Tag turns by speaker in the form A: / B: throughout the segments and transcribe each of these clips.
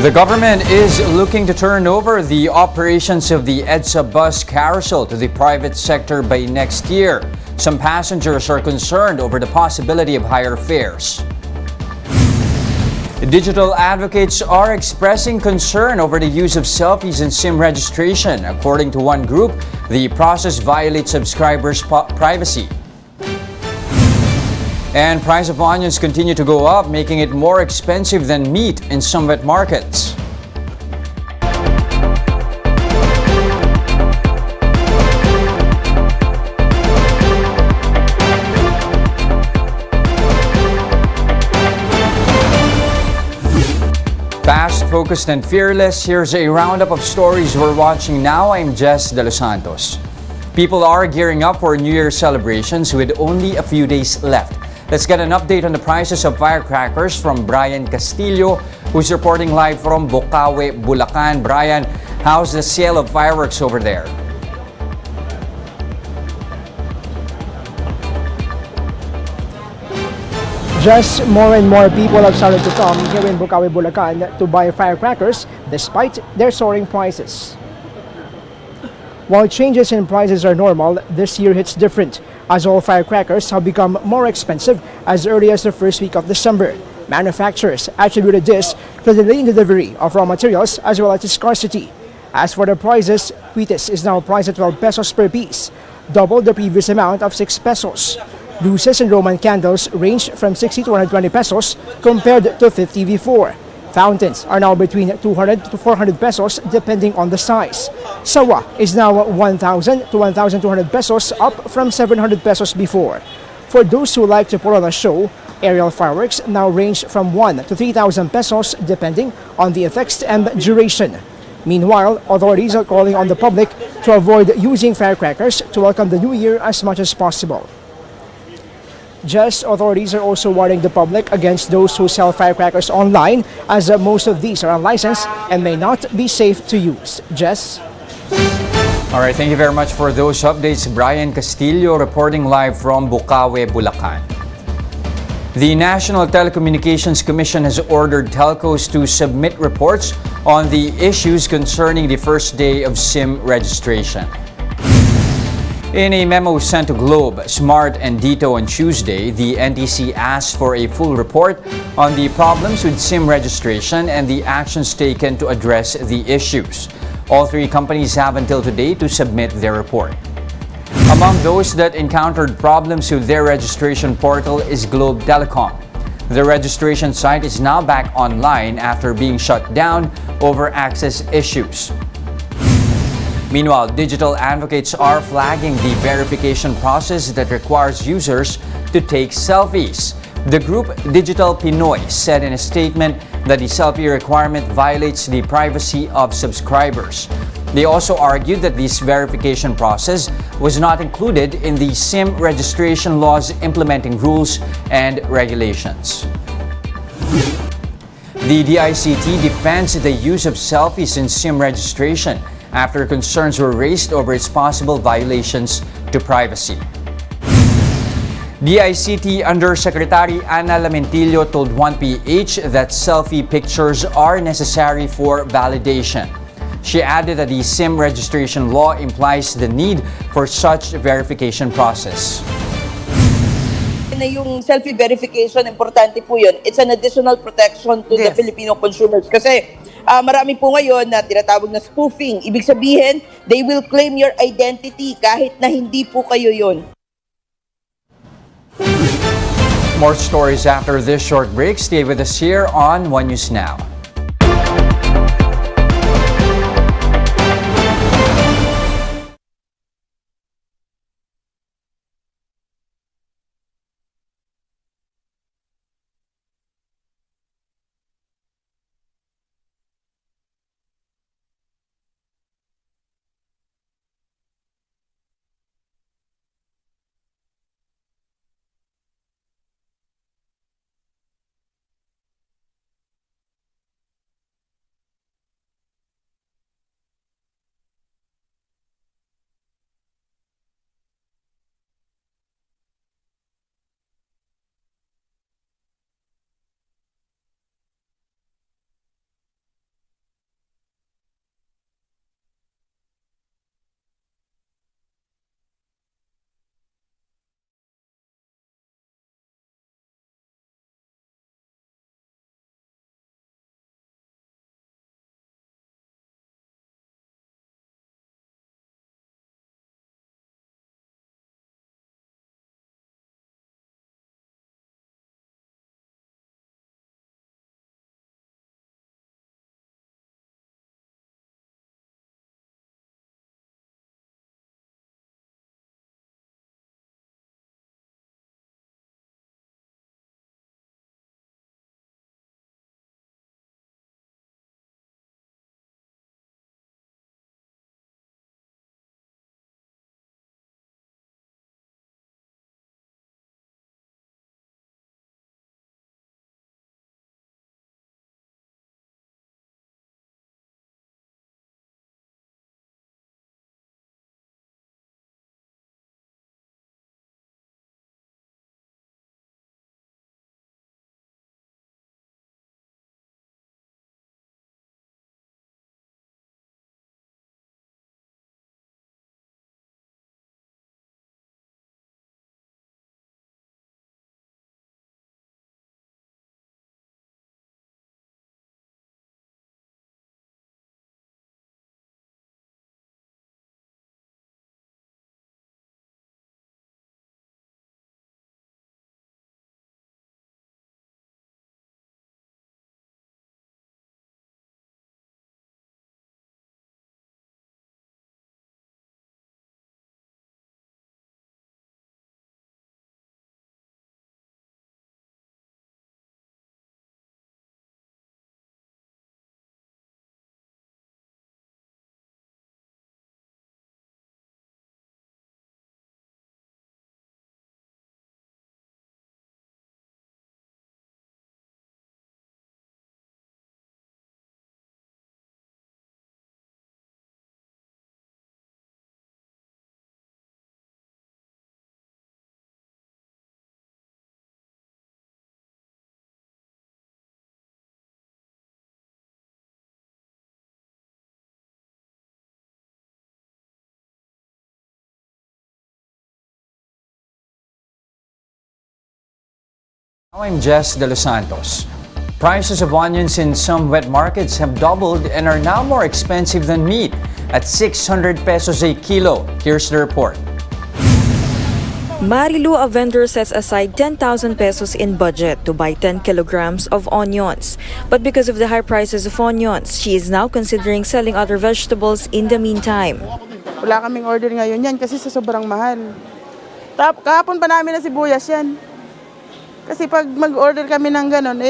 A: The government is looking to turn over the operations of the EDSA bus carousel to the private sector by next year. Some passengers are concerned over the possibility of higher fares. Digital advocates are expressing concern over the use of selfies in SIM registration. According to one group, the process violates subscribers' privacy. And price of onions continue to go up, making it more expensive than meat in some wet markets. Fast, focused, and fearless, here's a roundup of stories we're watching now. I'm Jess De Los Santos. People are gearing up for New Year celebrations with only a few days left. Let's get an update on the prices of firecrackers from Brian Castillo, who's reporting live from Bocaue, Bulacan. Brian, how's the sale of fireworks over there?
B: Just more and more people have started to come here in Bocaue, Bulacan to buy firecrackers despite their soaring prices. While changes in prices are normal, this year hits different, as all firecrackers have become more expensive as early as the first week of December. Manufacturers attributed this to the delayed delivery of raw materials as well as the scarcity. As for the prices, Quites is now priced at 12 pesos per piece, double the previous amount of 6 pesos. Luces and Roman candles range from 60 to 120 pesos compared to 50 before. Fountains are now between 200 to 400 pesos depending on the size. Sawa is now 1,000 to 1,200 pesos, up from 700 pesos before. For those who like to put on a show, aerial fireworks now range from 1 to 3,000 pesos depending on the effects and duration. Meanwhile, authorities are calling on the public to avoid using firecrackers to welcome the new year as much as possible. Authorities are also warning the public against those who sell firecrackers online, as most of these are unlicensed and may not be safe to use. Jess?
A: All right, thank you very much for those updates. Brian Castillo reporting live from Bocaue, Bulacan. The National Telecommunications Commission has ordered telcos to submit reports on the issues concerning the first day of SIM registration. In a memo sent to Globe, Smart, and Dito on Tuesday, the NTC asked for a full report on the problems with SIM registration and the actions taken to address the issues. All three companies have until today to submit their report. Among those that encountered problems with their registration portal is Globe Telecom. The registration site is now back online after being shut down over access issues. Meanwhile, digital advocates are flagging the verification process that requires users to take selfies. The group Digital Pinoy said in a statement that the selfie requirement violates the privacy of subscribers. They also argued that this verification process was not included in the SIM registration laws implementing rules and regulations. The DICT defends the use of selfies in SIM registration after concerns were raised over its possible violations to privacy. DICT Undersecretary Ana Lamentillo told 1PH that selfie pictures are necessary for validation. She added that the SIM registration law implies the need for such verification process.
C: Yung selfie verification, importante po yun. It's an additional protection to the Filipino consumers. Kasi marami po ngayon na tinatawag na spoofing. Ibig sabihin, they will claim your identity kahit na hindi po kayo yun.
A: More stories after this short break. Stay with us here on One News Now. I'm Jess De Los Santos. Prices of onions in some wet markets have doubled and are now more expensive than meat at 600 pesos a kilo. Here's the report.
D: Marilu, a vendor, sets aside 10,000 pesos in budget to buy 10 kilograms of onions. But because of the high prices of onions, she is now considering selling other vegetables in the meantime.
E: Wala kaming order ngayon yan kasi sa sobrang mahal. Kahapon pa namin na sibuyas yan. Kasi pag mag-order kami ng ganon,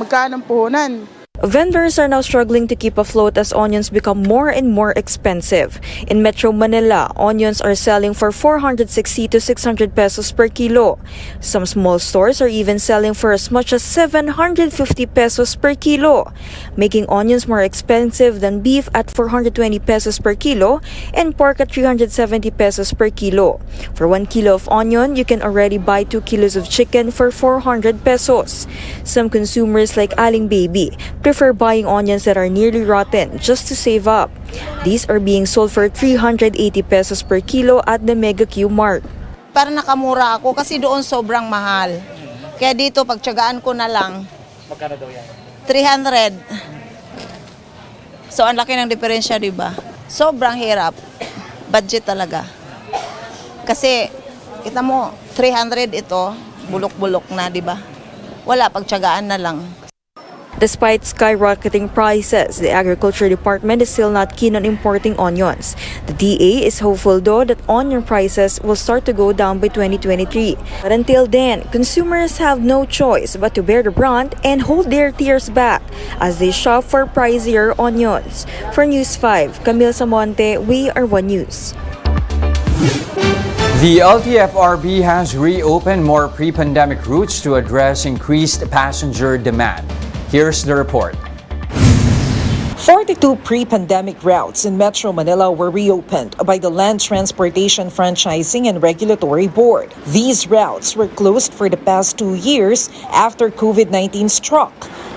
E: magkano ang puhunan?
D: Vendors are now struggling to keep afloat as onions become more and more expensive. In Metro Manila, onions are selling for 460 to 600 pesos per kilo. Some small stores are even selling for as much as 750 pesos per kilo, making onions more expensive than beef at 420 pesos per kilo and pork at 370 pesos per kilo. For 1 kilo of onion, you can already buy 2 kilos of chicken for 400 pesos. Some consumers like Aling Baby prefer buying onions that are nearly rotten just to save up. These are being sold for 380 pesos per kilo at the Mega Q Mart.
F: Para nakamura ako kasi doon sobrang mahal. Kaya dito pagtiyagaan ko na lang.
G: Magkano daw yan?
F: 300. So ang laki ng diferensya, di ba? Sobrang hirap. Budget talaga. Kasi kita mo 300 ito, bulok-bulok na, di ba? Wala, pagtiyagaan na lang.
D: Despite skyrocketing prices, the Agriculture Department is still not keen on importing onions. The DA is hopeful though that onion prices will start to go down by 2023. But until then, consumers have no choice but to bear the brunt and hold their tears back as they shop for pricier onions. For News 5, Camille Samonte, We Are One News.
A: The LTFRB has reopened more pre-pandemic routes to address increased passenger demand. Here's the report.
H: 42 pre-pandemic routes in Metro Manila were reopened by the Land Transportation Franchising and Regulatory Board. These routes were closed for the past 2 years after COVID-19 struck.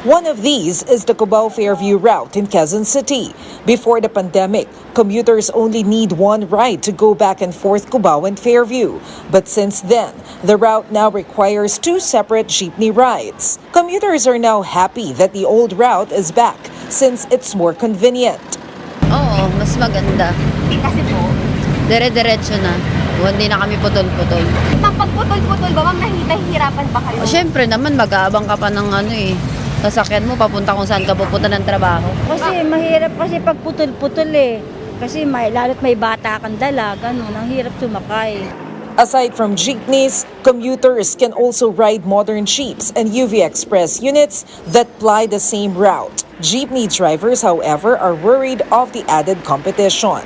H: One of these is the Cubao-Fairview route in Quezon City. Before the pandemic, commuters only need one ride to go back and forth Cubao and Fairview. But since then, the route now requires 2 separate jeepney rides. Commuters are now happy that the old route is back since it's more convenient.
I: Oo, mas maganda.
J: Kasi po,
I: Dire-diretso na. Hindi na kami putol-putol.
J: pag putol-putol ba, ma'am, nahihirapan ba kayo?
I: Siyempre naman, mag-aabang ka pa ng sasakyan mo, papunta kung saan ka pupunta ng trabaho.
K: Kasi mahirap kasi pag putol-putol eh. Kasi lalo't may bata kang dala, ganun, ang hirap sumakay.
H: Aside from jeepneys, commuters can also ride modern jeeps and UV Express units that ply the same route. Jeepney drivers, however, are worried of the added competition.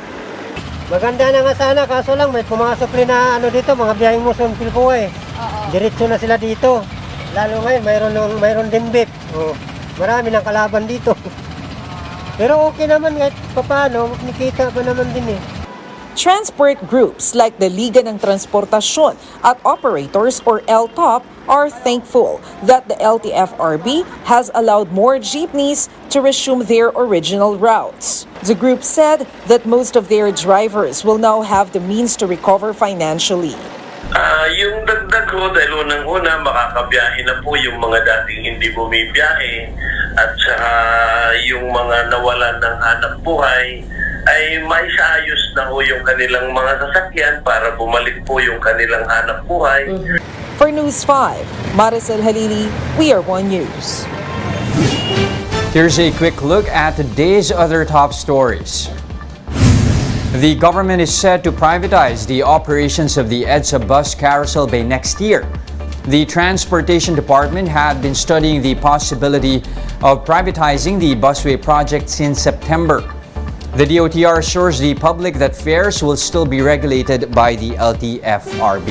L: Maganda na nga sana, kaso lang may pumasok rin na dito, mga biyaheng Muson Pilco Diretso na sila dito. Lalo ngayon, mayroon din beef. Marami ng kalaban dito. Pero okay naman kahit paano, nikita pa naman din eh.
H: Transport groups like the Liga ng Transportasyon at Operators or LTOP are thankful that the LTFRB has allowed more jeepneys to resume their original routes. The group said that most of their drivers will now have the means to recover financially.
M: Yung dagdag ho, dahil unang-una, makakabiyahe na po yung mga dating hindi bumibiyahe at saka yung mga nawalan ng hanap buhay ay maisaayos na ho yung kanilang mga sasakyan para bumalik po yung kanilang hanap buhay.
H: For News 5, Maricel Halili, We Are One News.
A: Here's a quick look at today's other top stories. The government is set to privatize the operations of the EDSA bus carousel by next year. The Transportation Department had been studying the possibility of privatizing the busway project since September. The DOTR assures the public that fares will still be regulated by the LTFRB.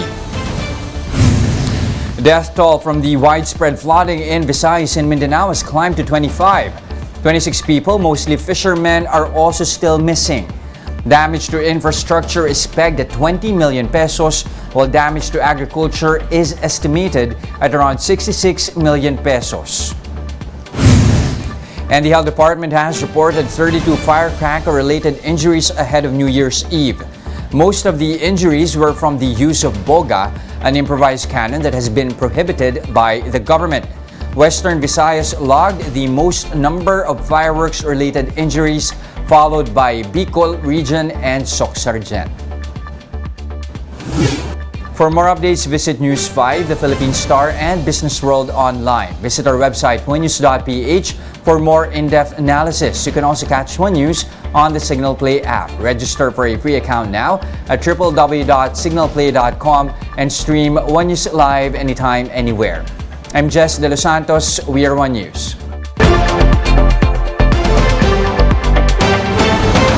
A: Death toll from the widespread flooding in Visayas and Mindanao has climbed to 25. 26 people, mostly fishermen, are also still missing. Damage to infrastructure is pegged at 20 million pesos, while damage to agriculture is estimated at around 66 million pesos. And the Health Department has reported 32 firecracker-related injuries ahead of New Year's Eve. Most of the injuries were from the use of boga, an improvised cannon that has been prohibited by the government. Western Visayas logged the most number of fireworks-related injuries, followed by Bicol region and Soxargen. For more updates, visit News 5, the Philippine Star, and Business World online. Visit our website, onenews.ph, for more in-depth analysis. You can also catch One News on the Signal Play app. Register for a free account now at www.signalplay.com and stream One News live anytime, anywhere. I'm Jess De Los Santos. We are One News.